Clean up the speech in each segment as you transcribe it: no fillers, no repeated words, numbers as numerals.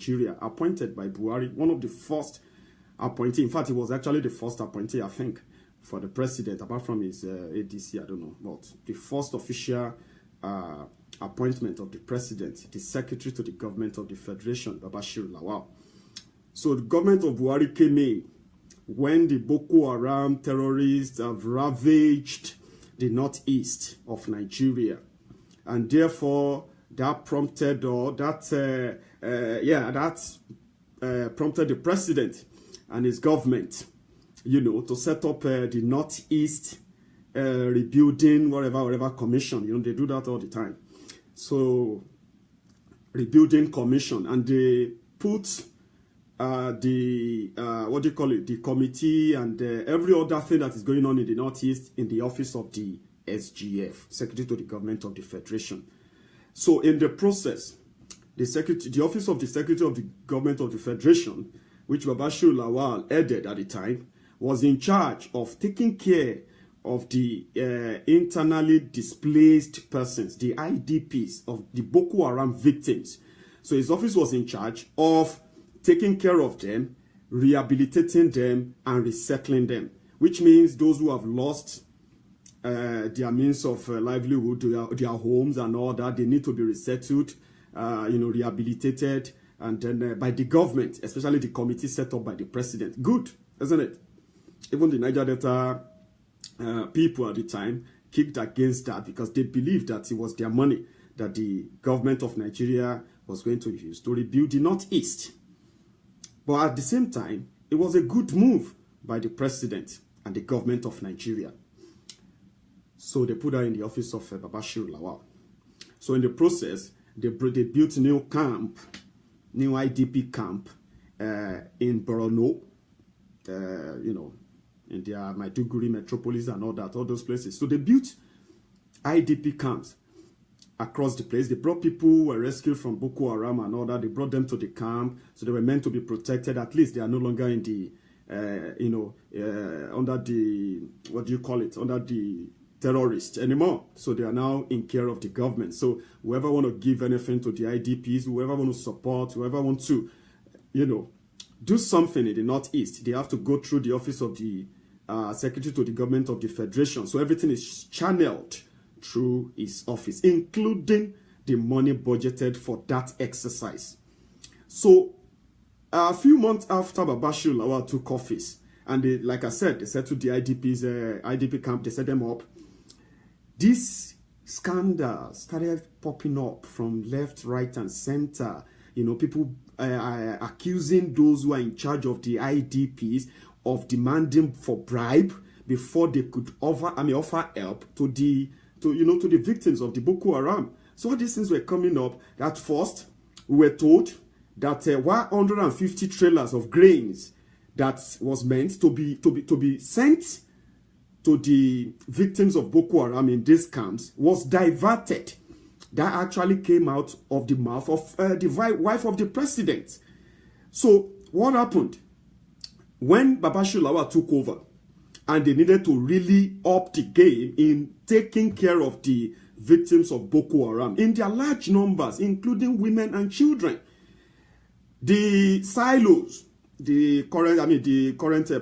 Nigeria, appointed by Buhari, one of the first appointee. In fact, he was actually the first appointee, I think, for the president, apart from his ADC, I don't know. But the first official appointment of the president, the secretary to the government of the Federation, Babashir Lawal. So the government of Buhari came in when the Boko Haram terrorists have ravaged the northeast of Nigeria. And therefore, that prompted, prompted the president and his government, to set up the Northeast Rebuilding, whatever commission. They do that all the time. So, Rebuilding Commission, and they put the committee and every other thing that is going on in the Northeast in the office of the SGF, Secretary to the Government of the Federation. So in the process, the office of the Secretary of the Government of the Federation, which Babashir Lawal headed at the time, was in charge of taking care of the internally displaced persons, the IDPs, of the Boko Haram victims. So his office was in charge of taking care of them, rehabilitating them, and resettling them, which means those who have lost their means of livelihood, their homes and all that, they need to be resettled, rehabilitated, and then by the government, especially the committee set up by the president. Good, isn't it? Even the Niger Delta people at the time kicked against that because they believed that it was their money that the government of Nigeria was going to use to rebuild the Northeast. But at the same time, it was a good move by the president and the government of Nigeria. So they put her in the office of Babashir Lawal. So in the process, they built a new camp, new IDP camp in Borno, in their Maiduguri metropolis and all those places. So they built IDP camps across the place. They brought people who were rescued from Boko Haram and all that. They brought them to the camp, so they were meant to be protected. At least they are no longer in the, under the, under the terrorists anymore. So they are now in care of the government. So whoever want to give anything to the IDPs, whoever want to support, whoever want to, do something in the Northeast, they have to go through the office of the Secretary to the Government of the Federation. So everything is channeled through his office, including the money budgeted for that exercise. So a few months after Babashir Lawal took office, and they, like I said, they settled the IDP camp, they set them up. This scandal started popping up from left, right, and center. People accusing those who are in charge of the IDPs of demanding for bribe before they could offer help to the victims of the Boko Haram. So all these things were coming up. At first, we were told that 150 trailers of grains that was meant to be sent to the victims of Boko Haram in these camps was diverted. That actually came out of the mouth of the wife of the president. So what happened? When Babashir Lawal took over, and they needed to really up the game in taking care of the victims of Boko Haram in their large numbers, including women and children, the silos, the current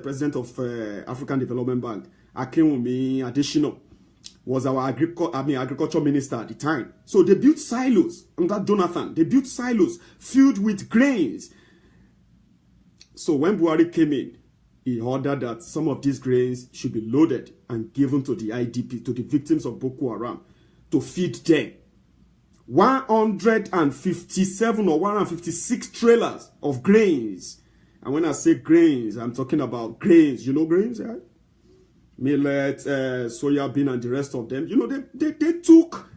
president of African Development Bank, Akinwumi Adesina, was our agriculture minister at the time. So they built silos under Jonathan. They built silos filled with grains. So when Buhari came in, he ordered that some of these grains should be loaded and given to the IDP, to the victims of Boko Haram, to feed them. 157 or 156 trailers of grains. And when I say grains, I'm talking about grains. You know grains, right? Millet, soya bean, and the rest of them. They took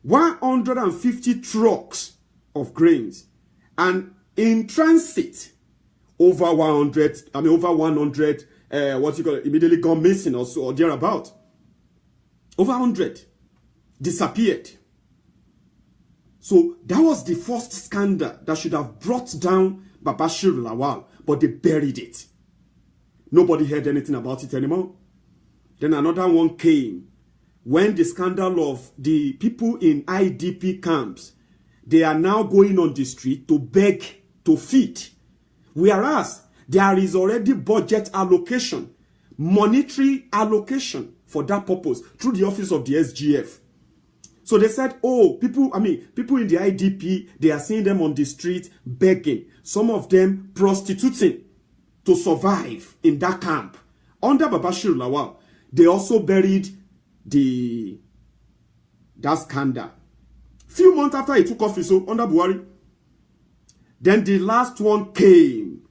150 trucks of grains, and in transit, over 100, immediately gone missing or thereabout. Over 100 disappeared. So that was the first scandal that should have brought down Babashir Lawal, but they buried it. Nobody heard anything about it anymore. Then another one came when the scandal of the people in IDP camps, they are now going on the street to beg to feed. Whereas there is already budget allocation, monetary allocation for that purpose through the office of the SGF. So they said, oh, people in the IDP, they are seeing them on the street begging. Some of them prostituting to survive in that camp. Under Babashir Lawal, they also buried that scandal. Few months after he took office, so under Buhari, then the last one came.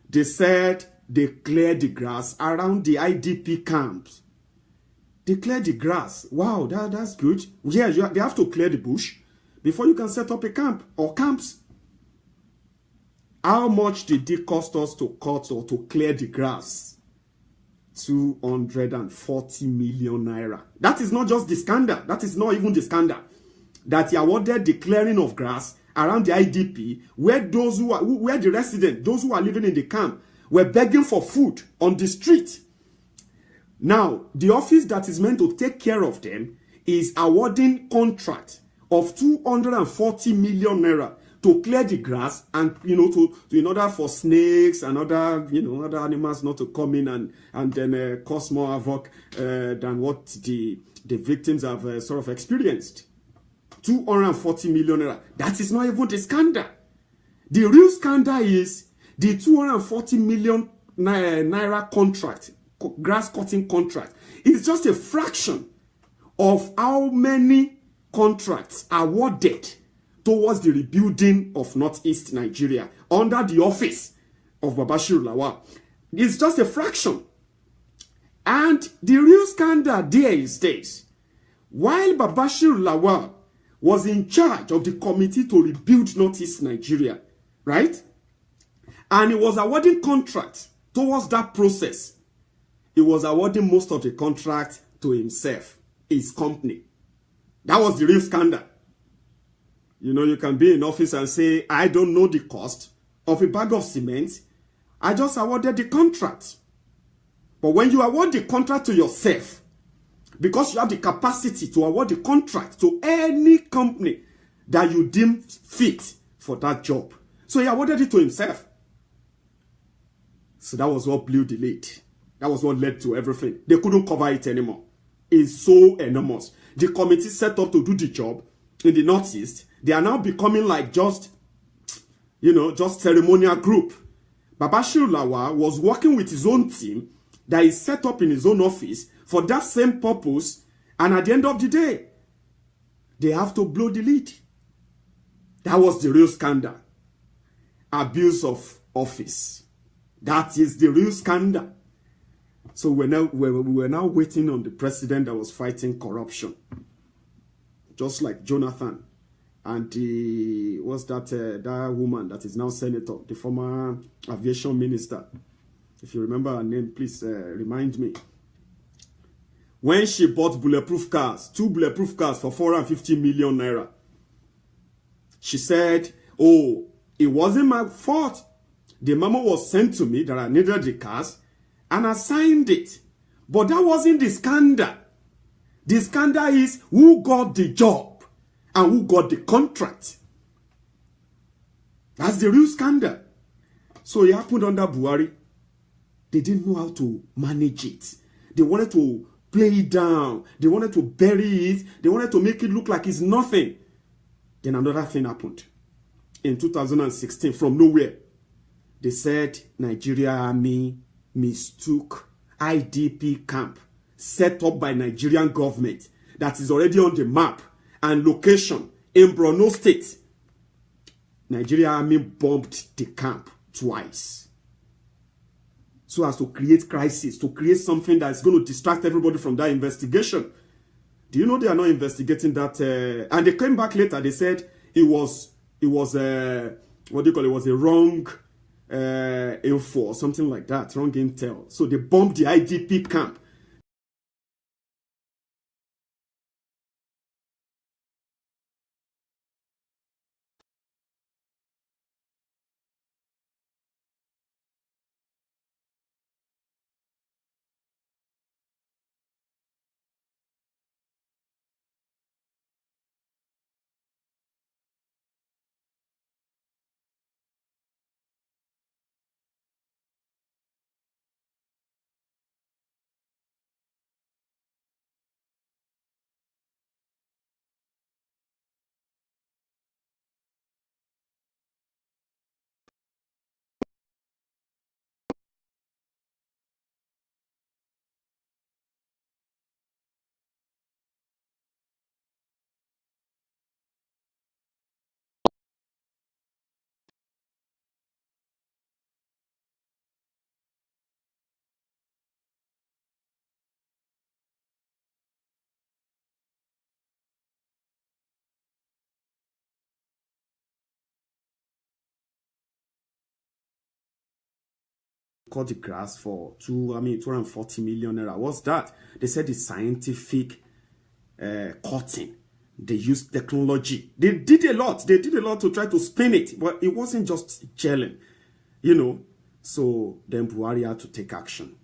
They said they cleared the grass around the IDP camps. They cleared the grass. Wow, that's good. Yeah, they have to clear the bush before you can set up a camp or camps. How much did it cost us to cut or to clear the grass? 240 million naira. That is not just the scandal. That is not even the scandal. That he awarded the clearing of grass around the IDP, where the residents, those who are living in the camp, were begging for food on the street. Now, the office that is meant to take care of them is awarding contract of 240 million naira to clear the grass and, to in order for snakes and other, other animals not to come in and then cause more havoc than what the victims have sort of experienced. 240 million naira. That is not even the scandal. The real scandal is the 240 million naira contract, grass cutting contract. It's just a fraction of how many contracts awarded towards the rebuilding of Northeast Nigeria under the office of Babashir Lawal. It's just a fraction. And the real scandal there is this. While Babashir Lawal was in charge of the committee to rebuild Northeast Nigeria, right? And he was awarding contracts towards that process. He was awarding most of the contract to himself, his company. That was the real scandal. You can be in office and say, I don't know the cost of a bag of cement. I just awarded the contract. But when you award the contract to yourself, because you have the capacity to award the contract to any company that you deem fit for that job. So he awarded it to himself. So that was what blew the lid. That was what led to everything. They couldn't cover it anymore. It's so enormous. The committee set up to do the job in the Northeast. They are now becoming like just ceremonial group. Babashir Lawal was working with his own team that is set up in his own office for that same purpose, and at the end of the day, they have to blow the lid. That was the real scandal. Abuse of office. That is the real scandal. So we were now waiting on the president that was fighting corruption. Just like Jonathan and that woman that is now senator, the former aviation minister. If you remember her name, please remind me. When she bought bulletproof cars, 2 bulletproof cars for 450 million naira, she said, oh, it wasn't my fault. The memo was sent to me that I needed the cars, and I signed it. But that wasn't the scandal. The scandal is who got the job and who got the contract. That's the real scandal. So it happened under Buhari. They didn't know how to manage it. They wanted to play it down. They wanted to bury it. They wanted to make it look like it's nothing. Then another thing happened. In 2016, from nowhere, they said Nigeria Army mistook IDP camp set up by Nigerian government that is already on the map and location in Borno State. Nigeria Army bombed the camp twice, so as to create crisis, to create something that's going to distract everybody from that investigation. Do you know they are not investigating that? And they came back later. They said it was what do you call it? It was a wrong info or something like that, wrong intel. So they bombed the IDP camp. cut the grass for 240 million naira. What's that? They said it's scientific cutting. They used technology. They did a lot. They did a lot to try to spin it, but it wasn't just gelling, you know. So then Buhari had to take action.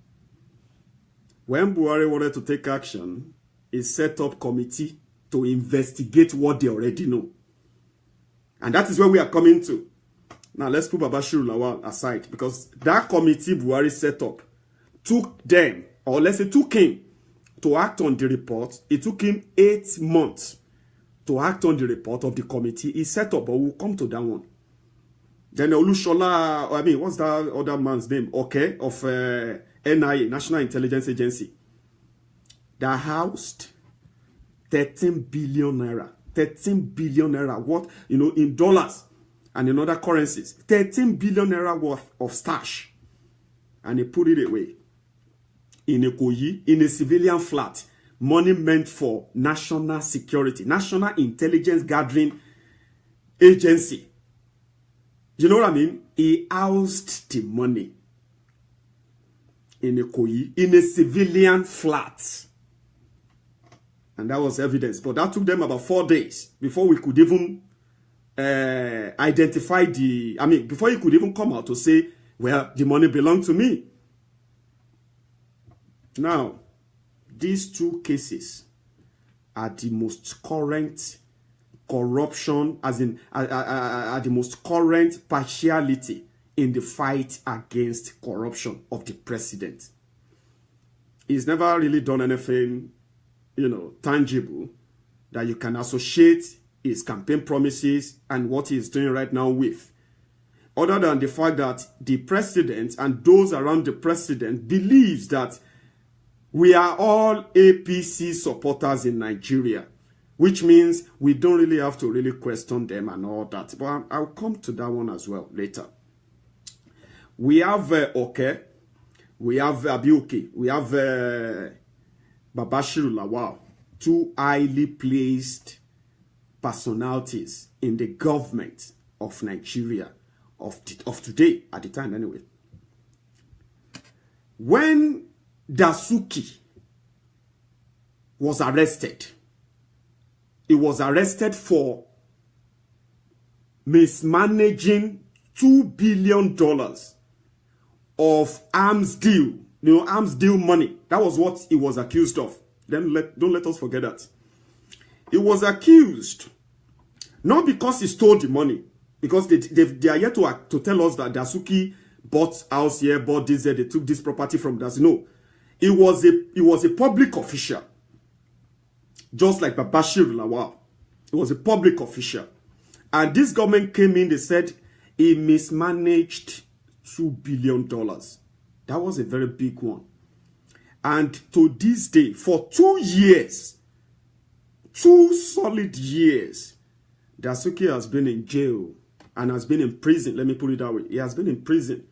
When Buhari wanted to take action, he set up committee to investigate what they already know. And that is where we are coming to. Now, let's put Babashiru Lawal aside, because that committee Buhari set up took them, or let's say took him, to act on the report. It took him 8 months to act on the report of the committee he set up, but we'll come to that one. Then Olushola, what's that other man's name? Okay, of NIA, National Intelligence Agency, that housed 13 billion naira. 13 billion naira, what, you know, in dollars and in other currencies. 13 billion naira worth of stash. And he put it away in a Koyi, in a civilian flat. Money meant for national security, National Intelligence Gathering Agency. You know what I mean? He housed the money in a Koyi, in a civilian flat. And that was evidence. But that took them about 4 days before we could even identify before he could even come out to say, well, the money belonged to me. Now, these two cases are the most current corruption, are the most current partiality in the fight against corruption of the president. He's never really done anything, you know, tangible that you can associate his campaign promises and what he's doing right now with. Other than the fact that the president and those around the president believes that we are all APC supporters in Nigeria, which means we don't really have to really question them and all that. But I'll come to that one as well later. We have we have Abiuki, we have Babashiru Lawal, two highly placed personalities in the government of Nigeria of today, at the time anyway. When Dasuki was arrested, he was arrested for mismanaging $2 billion of arms deal, you know, arms deal money. That was what he was accused of. Don't let us forget that. He was accused not because he stole the money, because they are yet to tell us that Dasuki bought house here, bought this there, they took this property from Dasuki. No, he was a public official, just like Babashiru Lawal. He was a public official, and this government came in. They said he mismanaged $2 billion. That was a very big one. And to this day, for 2 years, 2 solid years, Dasuki has been in jail and has been in prison. Let me put it that way. He has been in prison.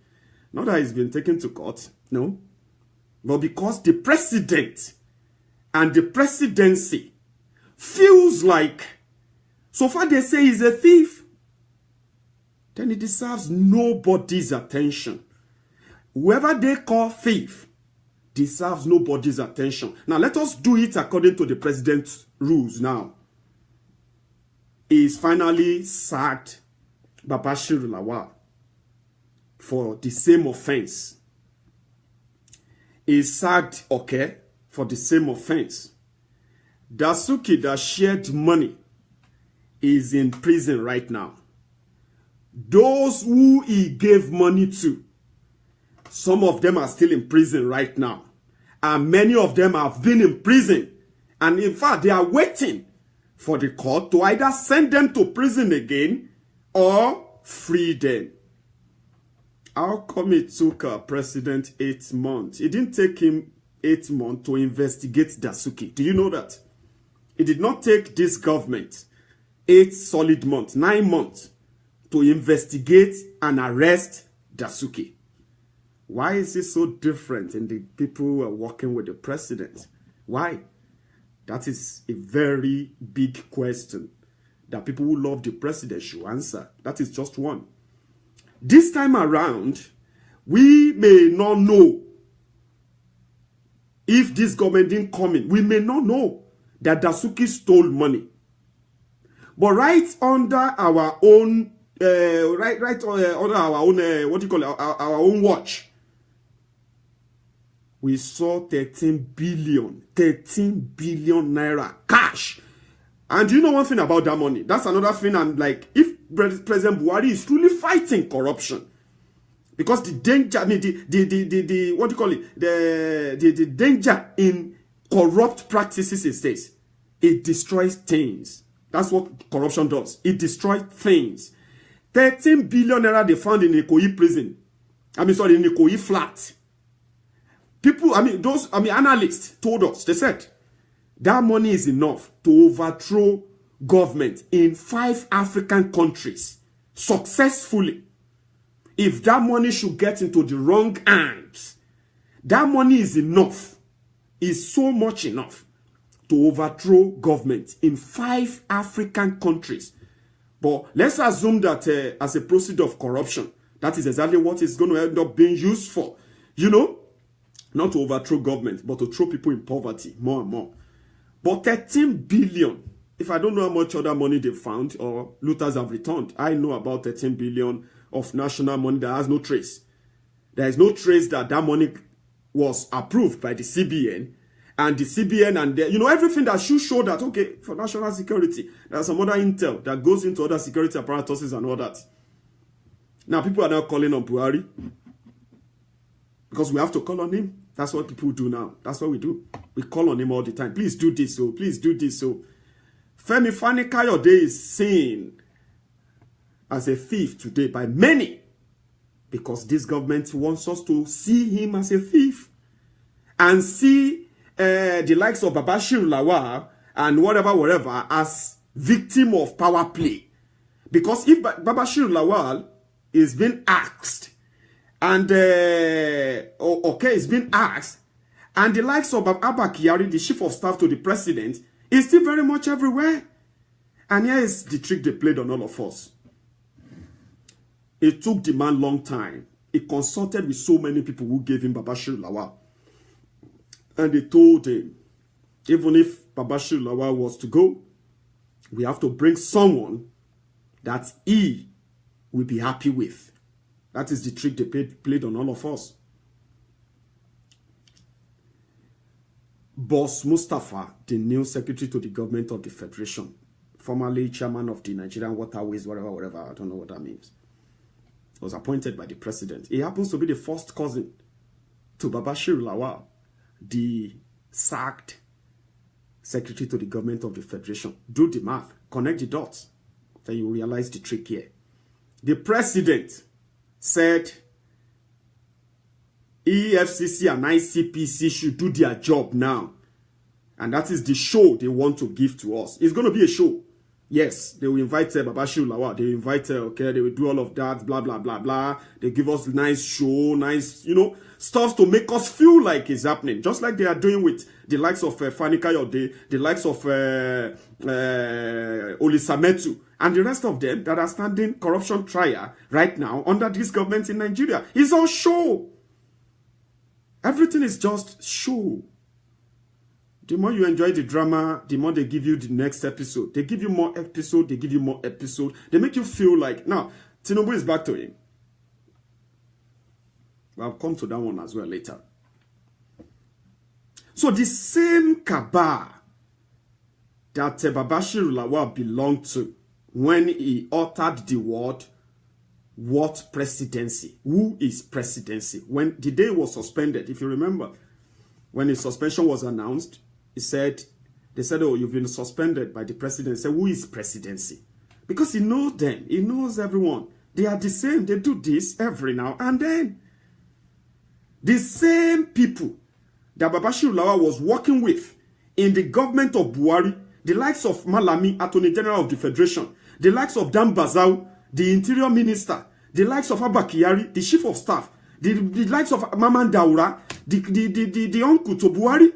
Not that he's been taken to court, no. But because the president and the presidency feels like, so far they say he's a thief, then he deserves nobody's attention. Whoever they call thief deserves nobody's attention. Now, let us do it according to the president's rules now. He's finally sacked Babashiru Lawal for the same offense. He sacked Oke for the same offense. Dasuki that shared money is in prison right now. Those who he gave money to, some of them are still in prison right now. And many of them have been in prison. And in fact, they are waiting for the court to either send them to prison again or free them. How come it took President 8 months? It didn't take him 8 months to investigate Dasuki. Do you know that? It did not take this government 8 solid months, 9 months to investigate and arrest Dasuki. Why is it so different in the people who are working with the president? Why? That is a very big question that people who love the president should answer. That is just one. This time around, We may not know if this government didn't come in. We may not know that Dasuki stole money. But right under our own, under our own, our own watch, we saw 13 billion naira cash. And you know one thing about that money? That's another thing. I'm like, if President Buhari is truly fighting corruption, because the danger, I mean, the danger in corrupt practices is this: it destroys things. That's what corruption does. It destroys things. 13 billion naira they found in Ikoyi prison. In Ikoyi flat. People, analysts told us, they said, that money is enough to overthrow government in 5 African countries successfully. If that money should get into the wrong hands, that money is enough, is so much enough to overthrow government in 5 African countries. But let's assume that as a procedure of corruption, that is exactly what it's going to end up being used for. You know, not to overthrow government, but to throw people in poverty more and more. But 13 billion, if I don't know how much other money they found or looters have returned, I know about 13 billion of national money that has no trace. There is no trace that that money was approved by the CBN, and the CBN and everything that should show that, okay, for national security, there's some other intel that goes into other security apparatuses and all that. Now people are now calling on Buhari because we have to call on him. That's what people do now. That's what we do. We call on him all the time. Please do this, so please do this, so. Femi Fani-Kayode is seen as a thief today by many because this government wants us to see him as a thief and see the likes of Babashir Lawal and whatever as victim of power play. Because if Babashir Lawal is being asked and is being asked, and the likes of Abba Kyari, the chief of staff to the president, is still very much everywhere. And here is the trick they played on all of us. It took the man long time. He consulted with so many people who gave him Babashir Lawal. And they told him, even if Babashir Lawal was to go, we have to bring someone that he will be happy with. That is the trick they played on all of us. Boss Mustafa, the new secretary to the government of the Federation, formerly chairman of the Nigerian Waterways, whatever, I don't know what that means, was appointed by the president. He happens to be the first cousin to Babashir Lawal, the sacked secretary to the government of the Federation. Do the math, connect the dots, then you realize the trick here. The president said EFCC and ICPC should do their job now. And that is the show they want to give to us. It's going to be a show. Yes, they will invite Babashir Lawal. They will invite, they will do all of that, blah, blah, blah, blah. They give us nice show, nice, stuff to make us feel like it's happening. Just like they are doing with the likes of Fani-Kayode, the likes of Olisametu, and the rest of them that are standing corruption trial right now under this government in Nigeria. It's all show. Everything is just show. The more you enjoy the drama, the more they give you the next episode. They give you more episode, they give you more episode. They make you feel like, now, Tinubu is back to him. I'll come to that one as well later. So the same cabal that Babashir Lawal belonged to when he uttered the word, what presidency? Who is presidency? When the day was suspended, if you remember, when his suspension was announced, they said, oh, you've been suspended by the president. He said, who is presidency? Because he knows them. He knows everyone. They are the same. They do this every now and then. The same people that Babashir Lawal was working with in the government of Buhari, the likes of Malami, Attorney General of the Federation, the likes of Dan Bazau, the Interior Minister, the likes of Abba Kyari, the Chief of Staff, the likes of Maman Daura, the uncle to Buhari.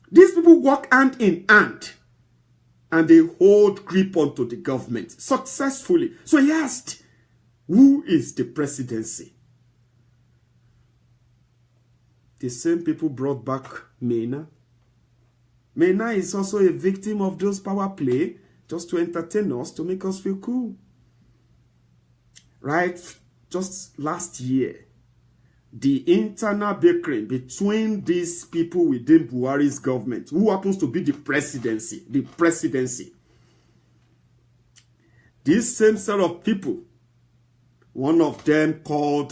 These people work hand in hand and they hold grip onto the government successfully. So he asked, who is the presidency? The same people brought back Mena. Mena is also a victim of those power play just to entertain us, to make us feel cool. Right? Just last year, the internal bickering between these people within Buhari's government, who happens to be the presidency, this same set of people, one of them called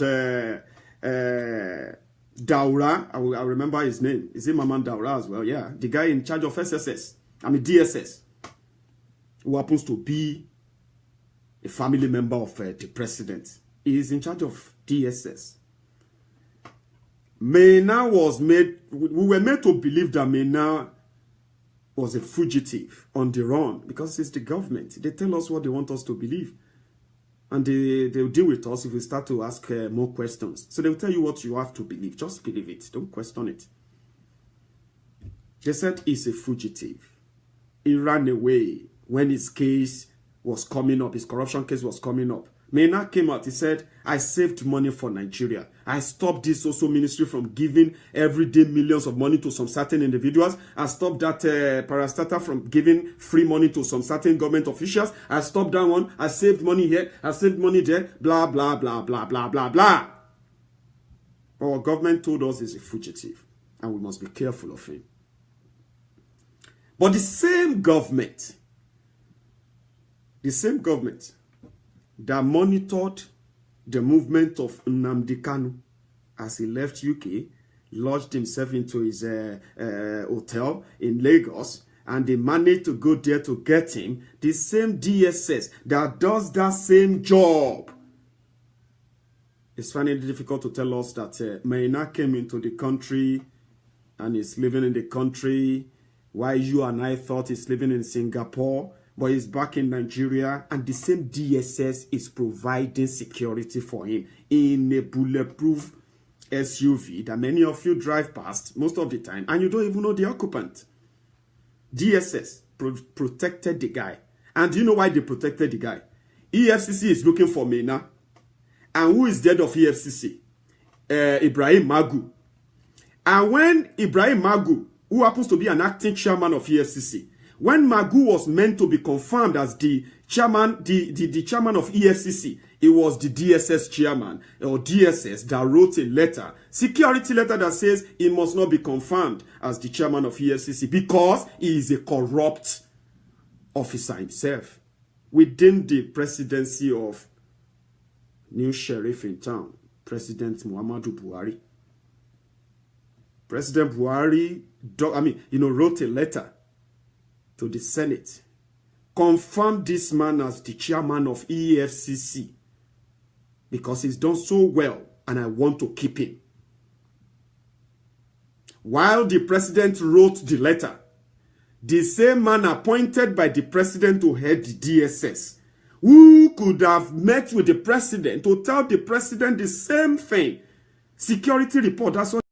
Daura, I remember his name. Is it Maman Daura as well? Yeah, the guy in charge of DSS, who happens to be a family member of the president. He is in charge of DSS. Mena was made, we were made to believe that Mena was a fugitive on the run because it's the government. They tell us what they want us to believe. And they'll deal with us if we start to ask more questions. So they'll tell you what you have to believe. Just believe it. Don't question it. They said he's a fugitive. He ran away when his case was coming up. His corruption case was coming up. Mena came out. He said, I saved money for Nigeria. I stopped this social ministry from giving everyday millions of money to some certain individuals. I stopped that parastatal from giving free money to some certain government officials. I stopped that one. I saved money here. I saved money there. Blah, blah, blah, blah, blah, blah, blah. Our government told us he's a fugitive. And we must be careful of him. But the same government that monitored the movement of Nnamdi Kanu as he left UK, lodged himself into his hotel in Lagos, and they managed to go there to get him. The same DSS that does that same job. It's finding it difficult to tell us that Mena came into the country and is living in the country, while you and I thought he's living in Singapore. But he's back in Nigeria, and the same DSS is providing security for him in a bulletproof SUV that many of you drive past most of the time, and you don't even know the occupant. DSS protected the guy. And do you know why they protected the guy? EFCC is looking for Mena. And who is dead of EFCC? Ibrahim Magu. And when Ibrahim Magu, who happens to be an acting chairman of EFCC, when Magu was meant to be confirmed as the chairman, the chairman of EFCC, it was the DSS chairman or DSS that wrote a letter, security letter that says he must not be confirmed as the chairman of EFCC because he is a corrupt officer himself within the presidency of new sheriff in town, President Muhammadu Buhari. President Buhari, wrote a letter to the Senate, confirmed this man as the chairman of EFCC because he's done so well and I want to keep him. While the president wrote the letter, the same man appointed by the president to head the DSS, who could have met with the president to tell the president the same thing, security report, that's what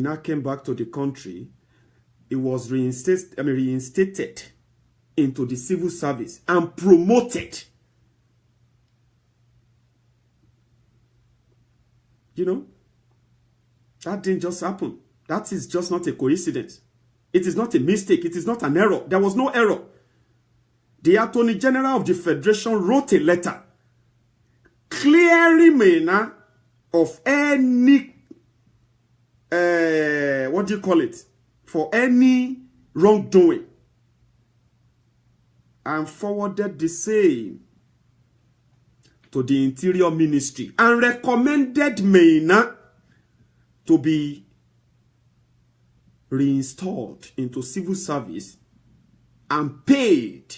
now came back to the country. He was reinstated into the civil service and promoted. You know, that didn't just happen. That is just not a coincidence. It is not a mistake. It is not an error. There was no error. The Attorney General of the Federation wrote a letter clearing Mena of any, for any wrongdoing, and forwarded the same to the Interior Ministry and recommended Mena to be reinstalled into civil service and paid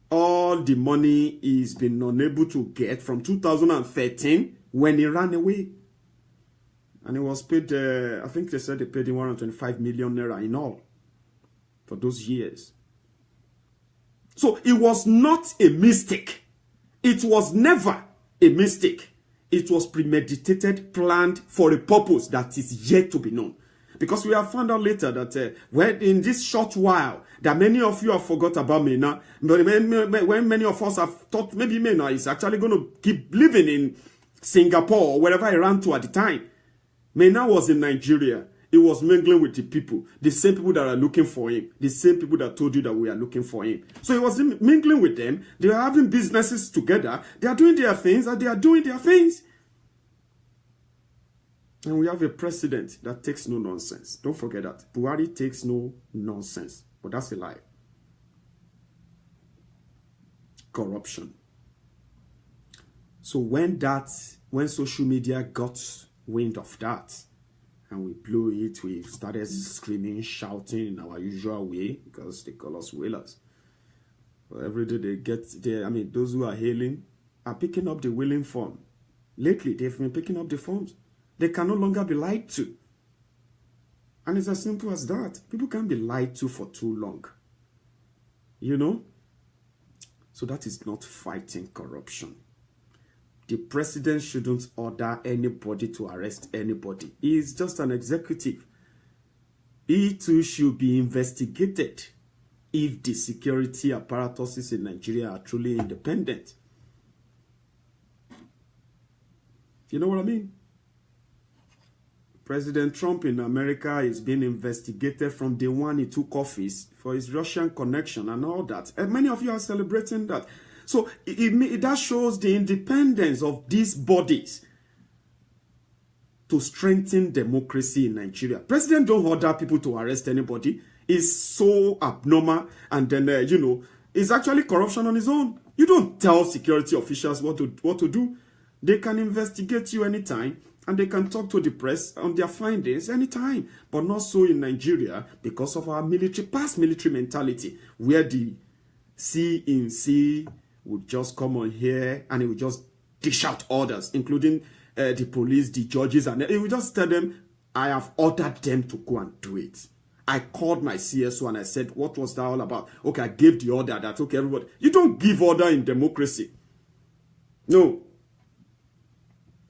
all the money he's been unable to get from 2013 when he ran away. And he was paid, I think they said they paid him 125 million naira in all for those years. So it was not a mistake. It was never a mistake. It was premeditated, planned for a purpose that is yet to be known. Because we have found out later that when in this short while, that many of you have forgot about Mena. When many of us have thought maybe Mena is actually going to keep living in Singapore or wherever he ran to at the time. Mena was in Nigeria. He was mingling with the people. The same people that are looking for him. The same people that told you that we are looking for him. So he was mingling with them. They are having businesses together. They are doing their things and they are doing their things. And we have a president that takes no nonsense. Don't forget that. Buhari takes no nonsense. But that's a lie. Corruption. So when social media got wind of that, and we blew it, we started screaming, shouting in our usual way, because they call us whalers. But every day they get there, those who are hailing are picking up the whaling form. Lately, they've been picking up the forms. They can no longer be lied to. And it's as simple as that. People can't be lied to for too long. You know? So that is not fighting corruption. The president shouldn't order anybody to arrest anybody. He is just an executive. He too should be investigated if the security apparatuses in Nigeria are truly independent. You know what I mean? President Trump in America is being investigated from day one he took office for his Russian connection and all that. And many of you are celebrating that. So that shows the independence of these bodies to strengthen democracy in Nigeria. President don't order people to arrest anybody. It's so abnormal. And then, it's actually corruption on its own. You don't tell security officials what to do. They can investigate you anytime. And they can talk to the press on their findings anytime. But not so in Nigeria because of our past military mentality, where the C would just come on here and it would just dish out orders, including the police, the judges, and it would just tell them, I have ordered them to go and do it. I called my CSO and I said, what was that all about? Okay, I gave the order that, okay, everybody. You don't give order in democracy. No.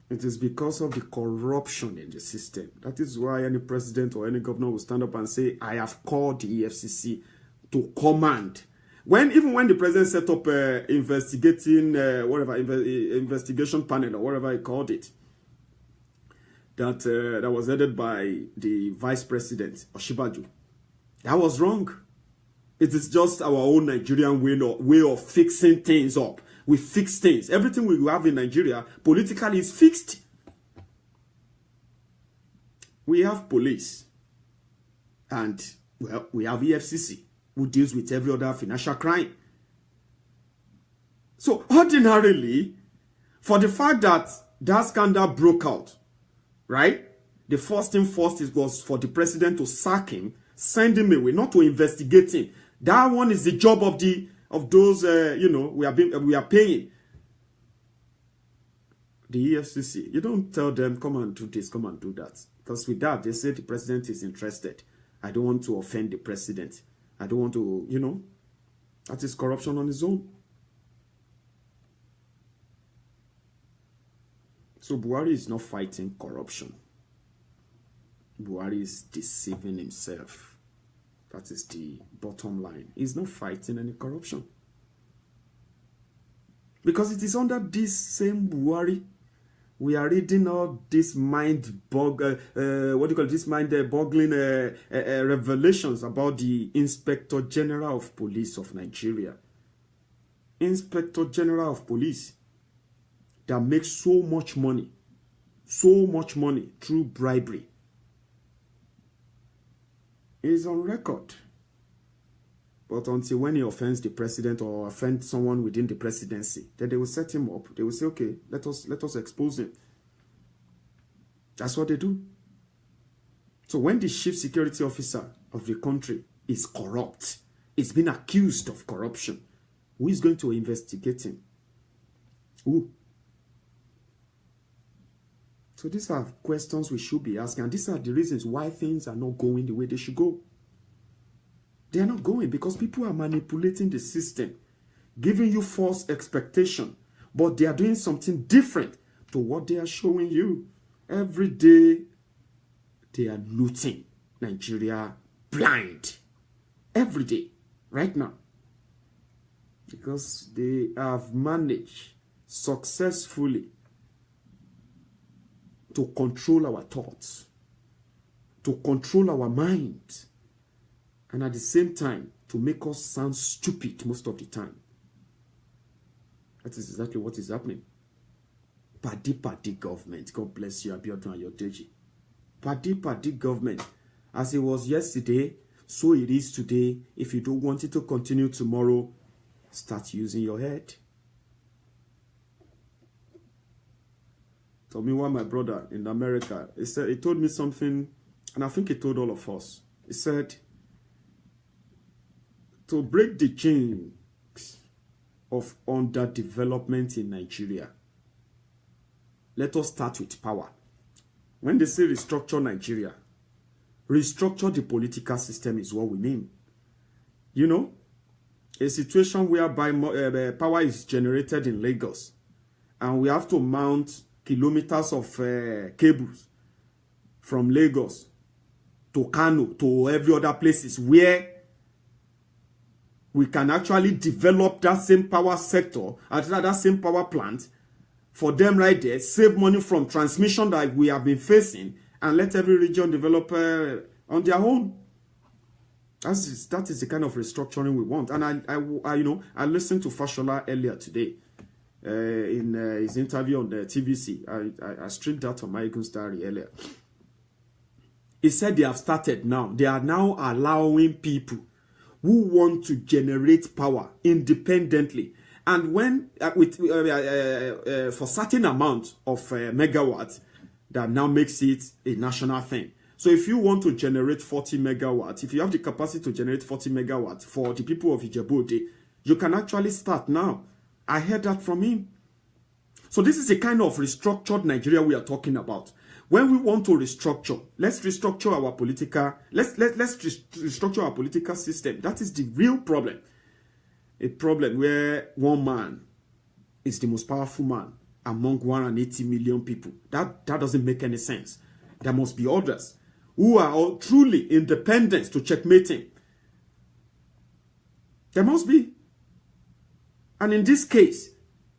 It is because of the corruption in the system. That is why any president or any governor will stand up and say, I have called the EFCC to command. Even when the president set up investigation panel or whatever he called it, that was headed by the vice president, Oshibaju, that was wrong. It is just our own Nigerian way of fixing things up. We fix things. Everything we have in Nigeria politically is fixed. We have police. And, well, we have EFCC, who deals with every other financial crime. So, ordinarily, for the fact that that scandal broke out, right? The first thing first was for the president to sack him, send him away, not to investigate him. That one is the job of those, we are paying. The EFCC, you don't tell them, come and do this, come and do that. Because with that, they say the president is interested. I don't want to offend the president. I don't want to, that is corruption on its own. So Buhari is not fighting corruption. Buhari is deceiving himself. That is the bottom line. He's not fighting any corruption. Because it is under this same Buhari We are reading all this mind-boggling revelations about the Inspector General of Police of Nigeria. Inspector General of Police that makes so much money through bribery. Is on record. But until when he offends the president or offends someone within the presidency, then they will set him up. They will say, okay, let us expose him. That's what they do. So when the chief security officer of the country is corrupt, is being accused of corruption, who is going to investigate him? Who? So these are questions we should be asking. And these are the reasons why things are not going the way they should go. They are not going because people are manipulating the system, giving you false expectation. But they are doing something different to what they are showing you. Every day, they are looting Nigeria blind. Every day, right now. Because they have managed successfully to control our thoughts, to control our mind, and at the same time, to make us sound stupid most of the time. That is exactly what is happening. Party government. God bless you, Abiodun and Yodeji. Party government. As it was yesterday, so it is today. If you don't want it to continue tomorrow, start using your head. Told me one, my brother in America, he told me something, and I think he told all of us. He said, to break the chains of underdevelopment in Nigeria, let us start with power. When they say restructure Nigeria, restructure the political system is what we mean. You know, a situation whereby power is generated in Lagos, and we have to mount kilometers of cables from Lagos to Kano to every other places where we can actually develop that same power sector, that same power plant for them right there, save money from transmission that we have been facing, and let every region develop on their own. That is the kind of restructuring we want. And I listened to Fashola earlier today. In his interview on the TVC. I streamed that on my Eagles Diary earlier. He said they have started now. They are now allowing people who want to generate power independently. And when, for certain amount of megawatts, that now makes it a national thing. So if you want to generate 40 megawatts, if you have the capacity to generate 40 megawatts for the people of Ijebu-Ode, you can actually start now. I heard that from him. So this is a kind of restructured Nigeria we are talking about. When we want to restructure, let's restructure our political, let's restructure our political system. That is the real problem. A problem where one man is the most powerful man among 180 million people. That doesn't make any sense. There must be others who are all truly independent to checkmate him. There must be. And in this case,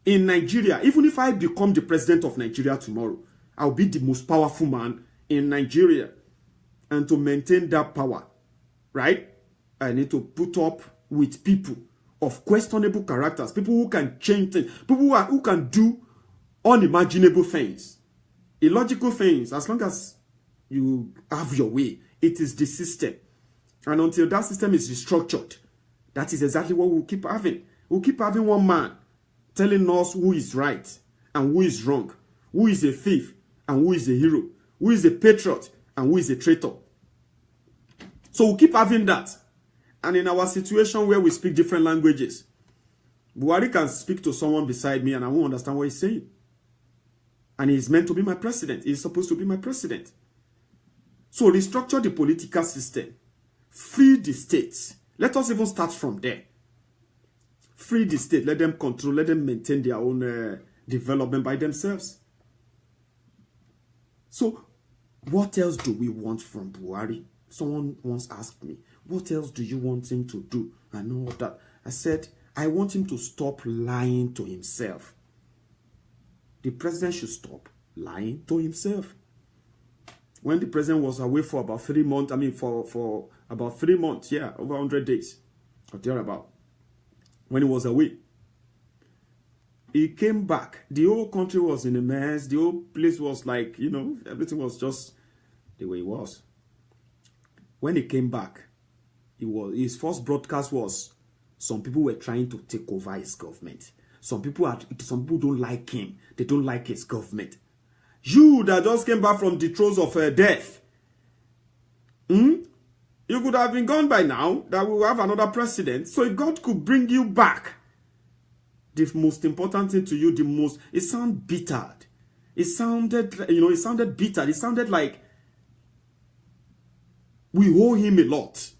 in Nigeria, even if I become the president of Nigeria tomorrow, I'll be the most powerful man in Nigeria. And to maintain that power, right, I need to put up with people of questionable characters, people who can change things, people who can do unimaginable things, illogical things. As long as you have your way, it is the system. And until that system is restructured, that is exactly what we'll keep having. We'll keep having one man telling us who is right and who is wrong, who is a thief and who is a hero, who is a patriot and who is a traitor. So we'll keep having that. And in our situation where we speak different languages, Buhari can speak to someone beside me and I won't understand what he's saying. And he's meant to be my president. He's supposed to be my president. So restructure the political system. Free the states. Let us even start from there. Free the state. Let them control. Let them maintain their own development by themselves. So, what else do we want from Buhari? Someone once asked me, what else do you want him to do? And all that. I said, I want him to stop lying to himself. The president should stop Lying to himself. When the president was away for about 3 months, I mean, for about 3 months, yeah, over 100 days, or thereabout. When he was away, he came back. The whole country was in a mess. The whole place was like, you know, everything was just the way it was. When he came back, his first broadcast was some people were trying to take over his government. Some people don't like him. They don't like his government. You that just came back from the throes of death, you could have been gone by now, that we will have another president. So if God could bring you back, the most important thing to you, it sounded bitter. It sounded bitter. It sounded like we owe him a lot.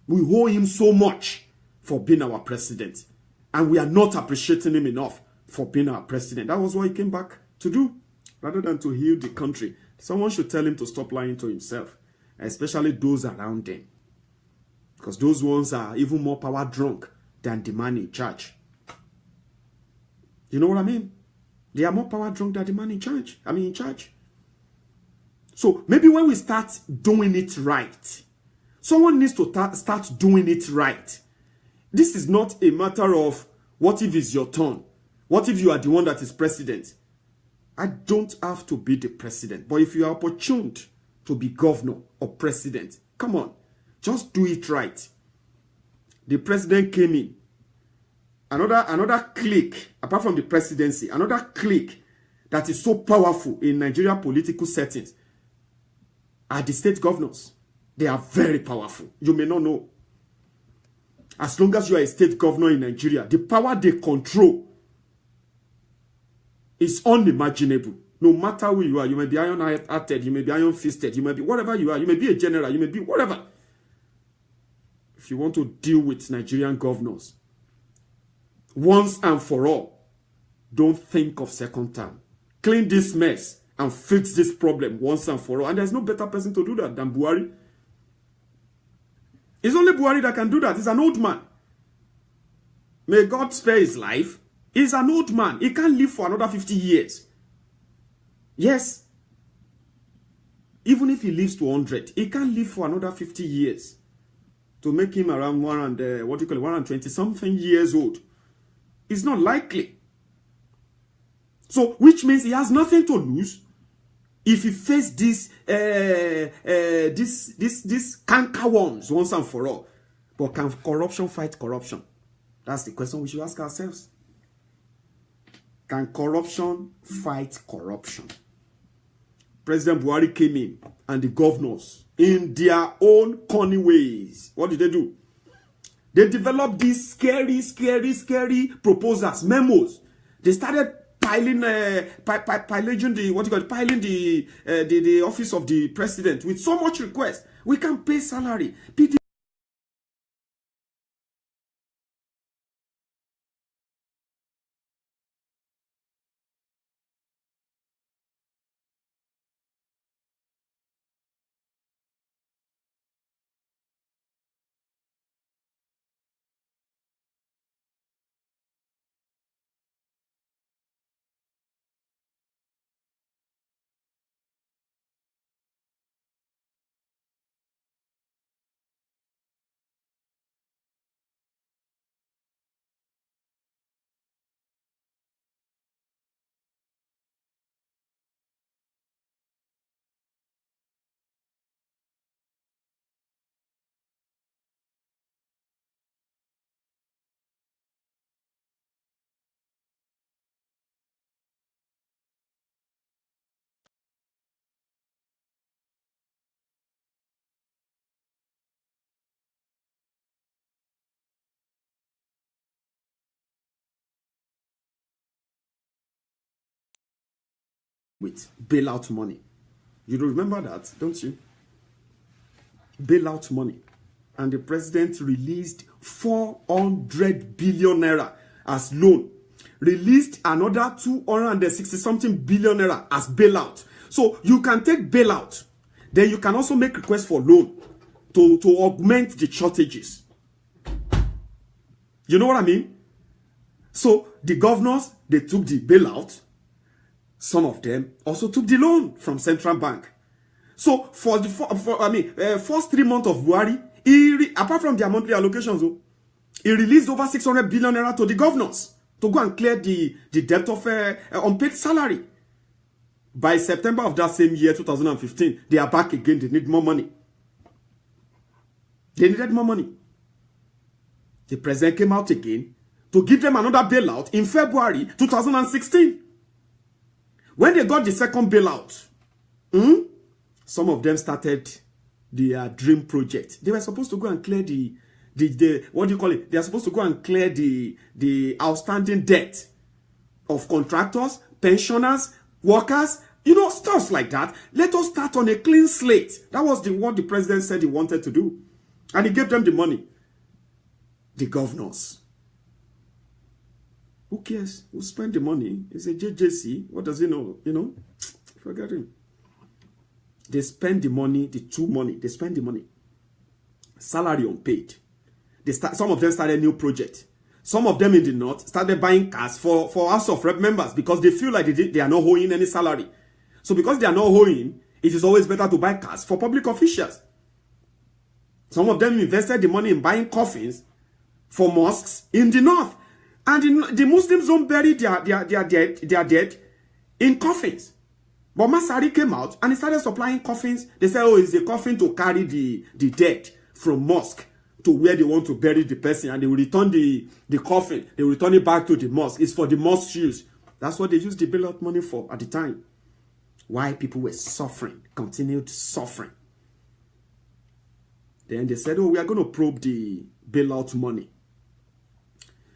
We owe him so much for being our president. And we are not appreciating him enough for being our president. That was what he came back to do. Rather than to heal the country. Someone should tell him to stop lying to himself. Especially those around him. Because those ones are even more power drunk than the man in charge. You know what I mean? They are more power drunk than the man in charge. in charge. So maybe when we start doing it right, someone needs to start doing it right. This is not a matter of what if it's your turn? What if you are the one that is president? I don't have to be the president. But if you are opportuned to be governor or president, come on, just do it right. The president came in. Another clique, apart from the presidency, another clique that is so powerful in Nigeria political settings are the state governors. They are very powerful. You may not know. As long as you are a state governor in Nigeria, the power they control is unimaginable. No matter who you are, you may be iron-hearted, you may be iron-fisted, you may be whatever you are, you may be a general, you may be whatever. If you want to deal with Nigerian governors, once and for all, don't think of second term. Clean this mess and fix this problem once and for all. And there's no better person to do that than Buhari. It's only Buhari that can do that. He's an old man. May God spare his life. He's an old man. He can't live for another 50 years. Yes. Even if he lives to 100, he can't live for another 50 years. To make him around 120 something years old. It's not likely. So, which means he has nothing to lose if he faces this canker worms once and for all. But can corruption fight corruption? That's the question we should ask ourselves. Can corruption fight corruption? President Buhari came in and the governors, in their own cunning ways, what did they do? They developed these scary proposals, memos. They started piling the office of the president with so much request. We can pay salary. With bailout money. You don't remember that, don't you? Bailout money. And the president released 400 billion naira as loan. Released another 260 something billion naira as bailout. So you can take bailout. Then you can also make requests for loan to augment the shortages. You know what I mean? So the governors, they took the bailout. some of them also took the loan from central bank. So for the first 3 months of Buhari, apart from their monthly allocations, he released over 600 billion naira to the governors to go and clear the debt of unpaid salary. By September of that same year, 2015, they are back again. They need more money. They needed more money. The president came out again to give them another bailout in February 2016. When they got the second bailout, some of them started their dream project. They were supposed to go and clear the what do you call it? They are supposed to go and clear the outstanding debt of contractors, pensioners, workers, stuff like that. Let us start on a clean slate. That was what the president said he wanted to do. And he gave them the money. The governors. Who cares? Who spent the money? It's a JJC. What does he know? Forget him. They spend the money, they spend the money. Salary unpaid. Some of them started new project. Some of them in the north started buying cars for House of Rep members because they feel like they are not owing any salary. So because they are not owing, it is always better to buy cars for public officials. Some of them invested the money in buying coffins for mosques in the north. And the Muslims don't bury their dead in coffins. But Masari came out and he started supplying coffins. They said, oh, it's a coffin to carry the dead from mosque to where they want to bury the person. And they will return the coffin. They will return it back to the mosque. It's for the mosque use. That's what they used the bailout money for at the time. Why people were suffering, continued suffering. Then they said, oh, we are going to probe the bailout money.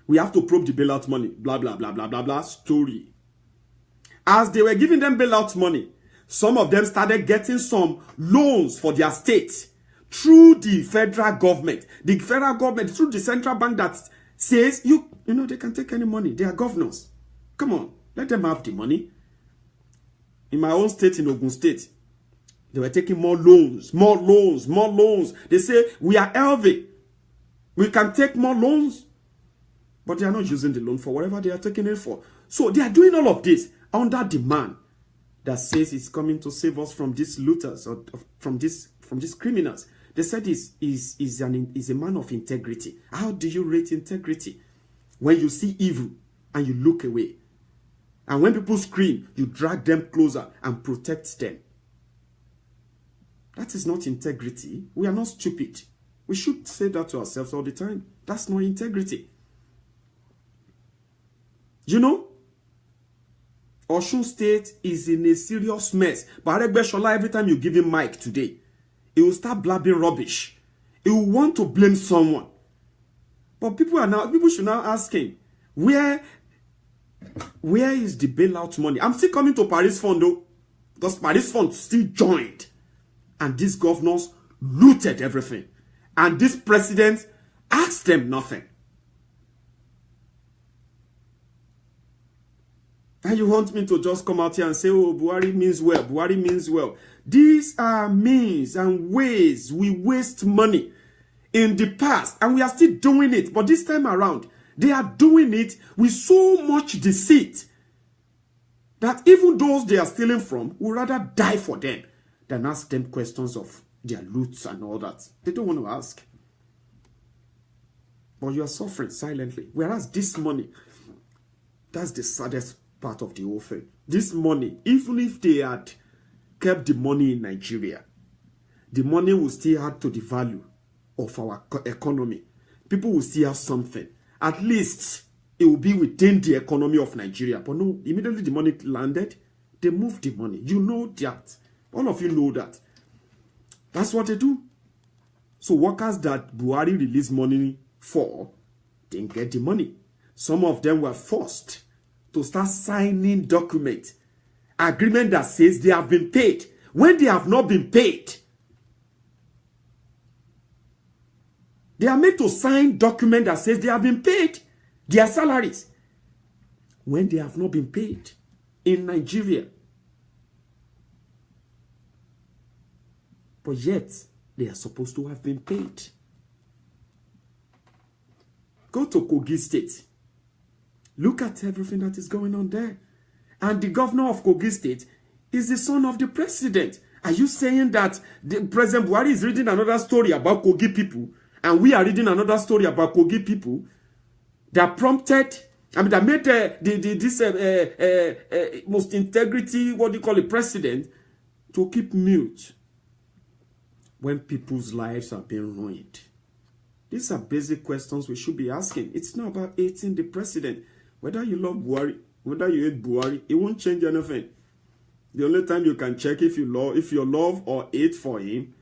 We have to probe the bailout money. Blah, blah, blah, blah, blah, blah. Story. As they were giving them bailout money, some of them started getting some loans for their state through the federal government. The federal government, through the central bank that says, they can take any money. They are governors. Come on, let them have the money. In my own state, in Ogun State, they were taking more loans. They say, we are LV. We can take more loans. But they are not using the loan for whatever they are taking it for. So they are doing all of this under demand that says it's coming to save us from these looters or from these criminals. They said he's a man of integrity. How do you rate integrity? When you see evil and you look away. And when people scream, you drag them closer and protect them. That is not integrity. We are not stupid. We should say that to ourselves all the time. That's not integrity. Osun State is in a serious mess. But Aregbesola, every time you give him mic today, he will start blabbing rubbish. He will want to blame someone. But people should now ask him, where is the bailout money? I'm still coming to Paris Fund though, because Paris Fund still joined. And these governors looted everything. And this president asked them nothing. And you want me to just come out here and say, oh, Buhari means well. Buhari means well. These are means and ways we waste money in the past. And we are still doing it. But this time around, they are doing it with so much deceit that even those they are stealing from will rather die for them than ask them questions of their loots and all that. They don't want to ask. But you are suffering silently. Whereas this money, that's the saddest part of the whole thing. This money, even if they had kept the money in Nigeria, the money will still add to the value of our economy. People will still have something. At least it will be within the economy of Nigeria. But no, immediately the money landed, they moved the money. You know that. All of you know that. That's what they do. So workers that Buhari released money for didn't get the money. Some of them were forced to start signing document, agreement that says they have been paid when they have not been paid. They are made to sign document that says they have been paid their salaries when they have not been paid in Nigeria. But yet, they are supposed to have been paid. Go to Kogi State. Look at everything that is going on there. And the governor of Kogi State is the son of the president. Are you saying that the President Buhari is reading another story about Kogi people, and we are reading another story about Kogi people that prompted, that made this most integrity, what do you call it, president, to keep mute when people's lives are being ruined? These are basic questions we should be asking. It's not about hating the president. Whether you love Buhari, whether you hate Buhari, it won't change anything. The only time you can check if your love or hate for him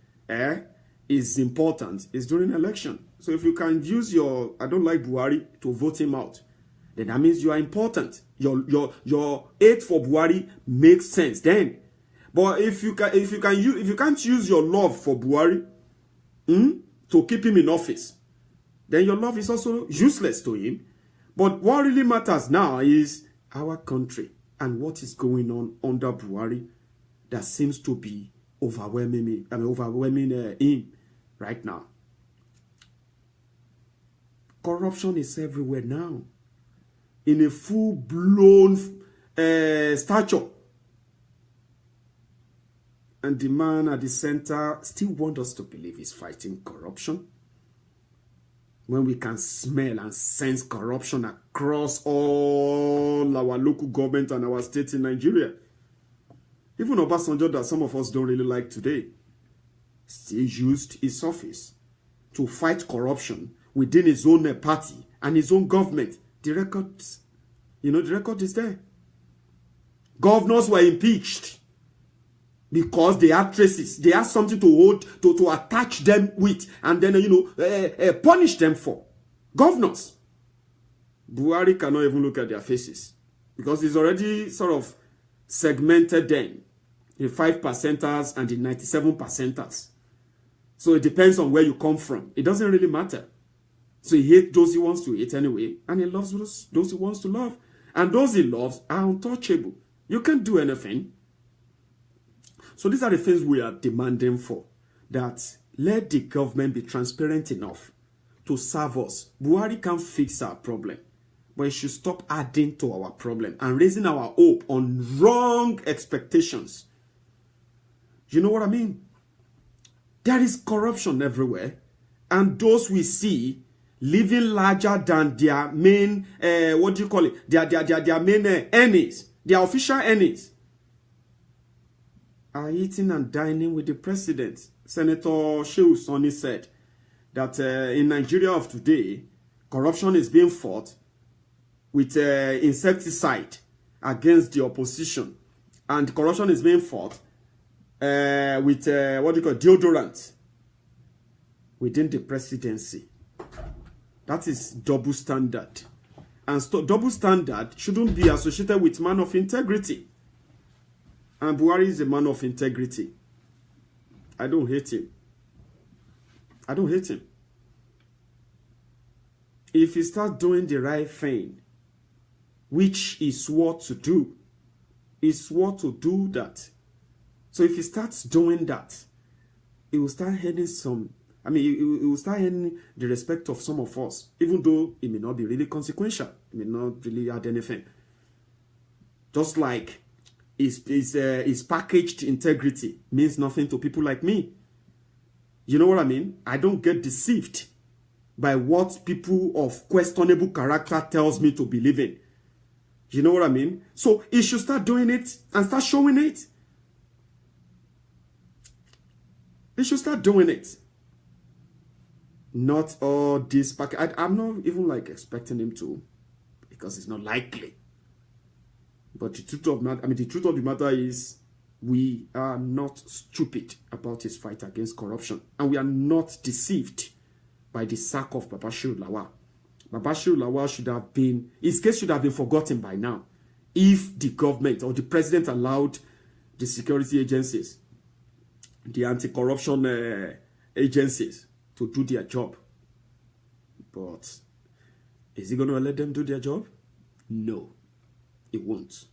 is important is during election. So if you can use your I don't like Buhari to vote him out, then that means you are important. Your hate for Buhari makes sense then. But if you can't use your love for Buhari to keep him in office, then your love is also useless to him. But what really matters now is our country and what is going on under Buhari that seems to be overwhelming him right now. Corruption is everywhere now, in a full-blown stature. And the man at the center still wants us to believe he's fighting corruption, when we can smell and sense corruption across all our local government and our states in Nigeria. Even Obasanjo, that some of us don't really like today, still used his office to fight corruption within his own party and his own government. The record is there. Governors were impeached because they had traces. They had something to hold, to attach them with, and then, punish them for. Governors. Buhari cannot even look at their faces because he's already sort of segmented them. The 5%ers and the 97%ers. So it depends on where you come from. It doesn't really matter. So he hates those he wants to hate anyway, and he loves those he wants to love. And those he loves are untouchable. You can't do anything. So these are the things we are demanding for. That let the government be transparent enough to serve us. Buhari can't fix our problem, but he should stop adding to our problem and raising our hope on wrong expectations. You know what I mean? There is corruption everywhere, and those we see living larger than their main, their main earnings, their official earnings, are eating and dining with the president. Senator Shehu Sani said that in Nigeria of today, corruption is being fought with insecticide against the opposition, and corruption is being fought with deodorant within the presidency. That is double standard, and double standard shouldn't be associated with man of integrity. And Buhari is a man of integrity. I don't hate him. I don't hate him. If he starts doing the right thing, which he swore to do, he swore to do that. So if he starts doing that, he will start earning he will start earning the respect of some of us, even though it may not be really consequential. It may not really add anything. Just like his packaged integrity means nothing to people like me. You know what I mean? I don't get deceived by what people of questionable character tells me to believe in. You know what I mean? So he should start doing it and start showing it. He should start doing it. Not all this package. I'm not even expecting him to, because it's not likely. But the truth of the matter is, we are not stupid about his fight against corruption, and we are not deceived by the sack of Babashir Lawal. Babashir Lawal should have been, his case should have been forgotten by now, if the government or the president allowed the security agencies, the anti-corruption agencies, to do their job. But is he going to let them do their job? No. It won't.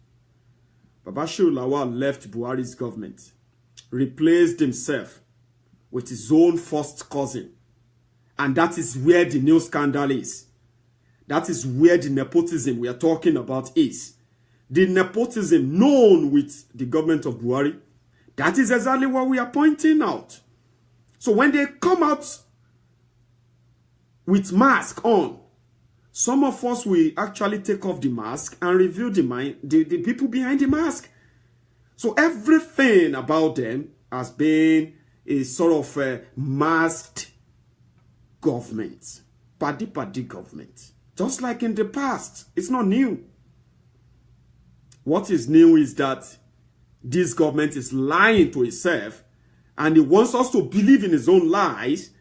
Babashir Lawal left Buhari's government, replaced himself with his own first cousin, and that is where the new scandal is. That is where the nepotism we are talking about is. the nepotism known with the government of Buhari. That is exactly what we are pointing out. So when they come out with mask on, some of us will actually take off the mask and reveal the people behind the mask. So everything about them has been a sort of a masked government, party government. Just like in the past, it's not new. What is new is that this government is lying to itself, and it wants us to believe in his own lies,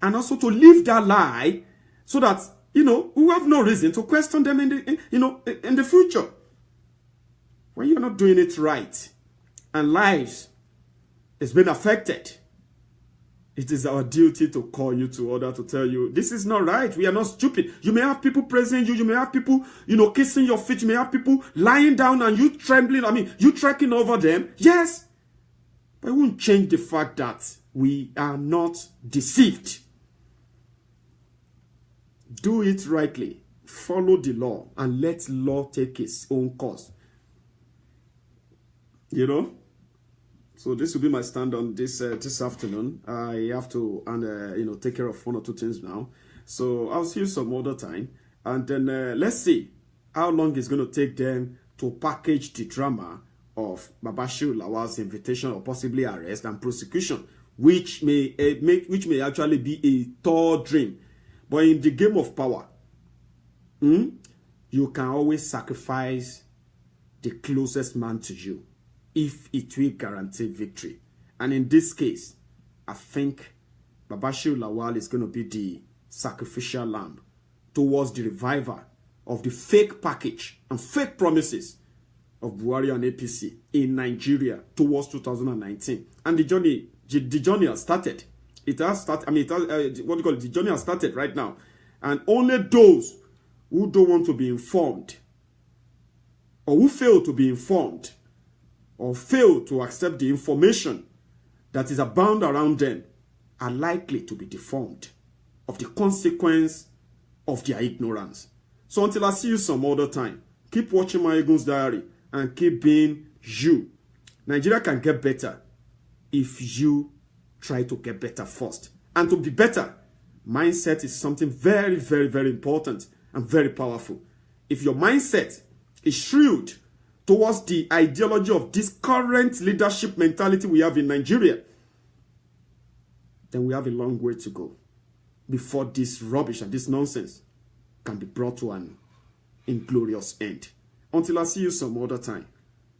and also to live that lie, so that, you know, we have no reason to question them in the future. When you're not doing it right, and lives is being affected, it is our duty to call you to order, to tell you, this is not right. We are not stupid. You may have people praising you. You may have people, kissing your feet. You may have people lying down and you trembling. I mean, you trekking over them. Yes. But it won't change the fact that we are not deceived. Do it rightly. Follow the law and let law take its own course. You know? So this will be my stand on this this afternoon. I have to take care of one or two things now. So I'll see you some other time, and then let's see how long it's going to take them to package the drama of Babashiru Lawal's invitation or possibly arrest and prosecution, which may actually be a tall dream. But in the game of power, you can always sacrifice the closest man to you if it will guarantee victory. And in this case, I think Babashiru Lawal is going to be the sacrificial lamb towards the revival of the fake package and fake promises of Buhari and APC in Nigeria towards 2019. And the journey has started. It has started. I mean, the journey has started right now. And only those who don't want to be informed, or who fail to be informed, or fail to accept the information that is abound around them, are likely to be deformed of the consequence of their ignorance. So until I see you some other time, keep watching my Egun's Diary and keep being you. Nigeria can get better if you try to get better first. And to be better, mindset is something very, very, very important and very powerful. If your mindset is shrewd towards the ideology of this current leadership mentality we have in Nigeria, then we have a long way to go before this rubbish and this nonsense can be brought to an inglorious end. Until I see you some other time,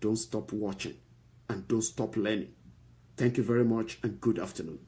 don't stop watching and don't stop learning. Thank you very much and good afternoon.